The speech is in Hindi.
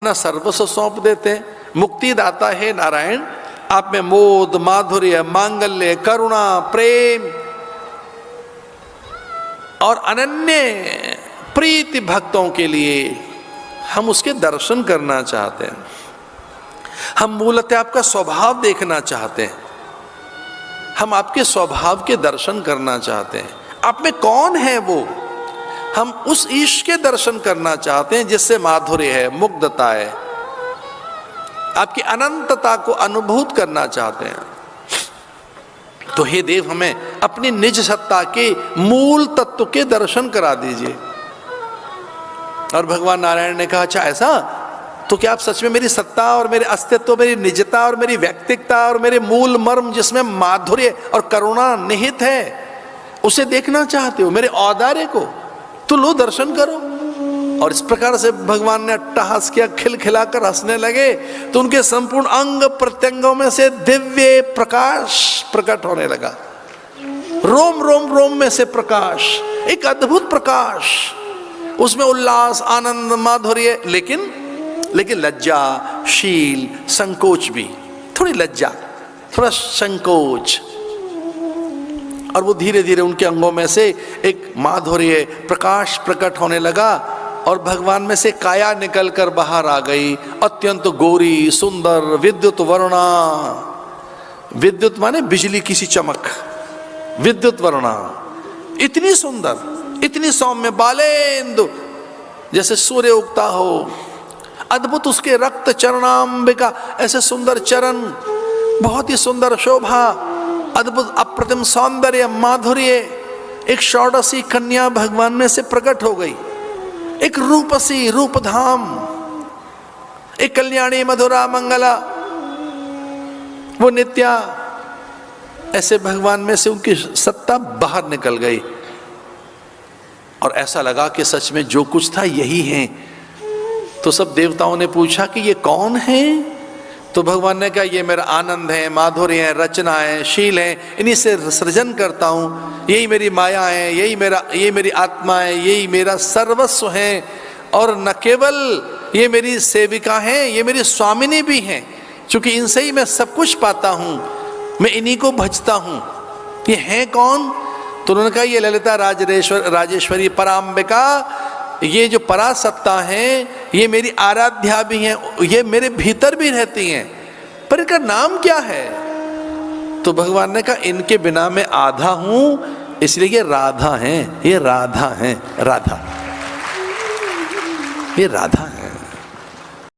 अपना सर्वस्व सौंप देते हैं। मुक्ति दाता है नारायण, आप में मोद माधुर्य मांगल्य करुणा प्रेम और अनन्य प्रीति भक्तों के लिए हम उसके दर्शन करना चाहते हैं। हम मूलतः आपका स्वभाव देखना चाहते हैं, हम आपके स्वभाव के दर्शन करना चाहते हैं। आप में कौन है वो, हम उस ईश के दर्शन करना चाहते हैं जिससे माधुर्य है, मुग्धता है, आपकी अनंतता को अनुभूत करना चाहते हैं। तो हे देव, हमें अपनी निज सत्ता के मूल तत्व के दर्शन करा दीजिए। और भगवान नारायण ने कहा, अच्छा ऐसा, तो क्या आप सच में मेरी सत्ता और मेरे अस्तित्व, मेरी निजता और मेरी व्यक्तिकता और मेरे मूल मर्म जिसमें माधुर्य और करुणा निहित है उसे देखना चाहते हो, मेरे औदार्य को? तो लो दर्शन करो। और इस प्रकार से भगवान ने अट्टहास किया, खिलखिलाकर हंसने लगे, तो उनके संपूर्ण अंग प्रत्यंगों में से दिव्य प्रकाश प्रकट होने लगा। रोम रोम रोम में से प्रकाश, एक अद्भुत प्रकाश, उसमें उल्लास आनंद माधुर्य, लेकिन लज्जा शील संकोच भी, थोड़ी लज्जा थोड़ा संकोच। और वो धीरे धीरे उनके अंगों में से एक माधुर्य प्रकाश प्रकट होने लगा और भगवान में से काया निकलकर बाहर आ गई, अत्यंत गोरी सुंदर विद्युत वर्णा। विद्युत माने बिजली की सी चमक, विद्युत वर्णा, इतनी सुंदर, इतनी सौम्य, बालेंदु जैसे सूर्य उगता हो, अद्भुत उसके रक्त चरणाम्बिका, ऐसे सुंदर चरण, बहुत ही सुंदर शोभा, अद्भुत अप्रतिम सौंदर्य माधुर्य। एक षोडशी कन्या भगवान में से प्रकट हो गई, एक रूपसी रूपधाम, एक कल्याणी मधुरा मंगला, वो नित्या, ऐसे भगवान में से उनकी सत्ता बाहर निकल गई। और ऐसा लगा कि सच में जो कुछ था यही है। तो सब देवताओं ने पूछा कि ये कौन है? तो भगवान ने कहा, ये मेरा आनंद है, माधुर्य है, रचना है, शील है, इन्हीं से सृजन करता हूँ, यही मेरी माया है, ये मेरी आत्मा है, यही मेरा सर्वस्व है। और न केवल ये मेरी सेविका हैं, ये मेरी स्वामिनी भी हैं, क्योंकि इनसे ही मैं सब कुछ पाता हूँ, मैं इन्हीं को भजता हूँ। ये हैं कौन? तो उन्होंने कहा, ये ललिता राजेश्वरी पराम्बिका, ये जो परासत्ता है, ये मेरी आराध्या भी हैं, ये मेरे भीतर भी रहती हैं, पर इनका नाम क्या है? तो भगवान ने कहा, इनके बिना मैं आधा हूं, इसलिए ये राधा हैं, ये राधा हैं, राधा, ये राधा हैं।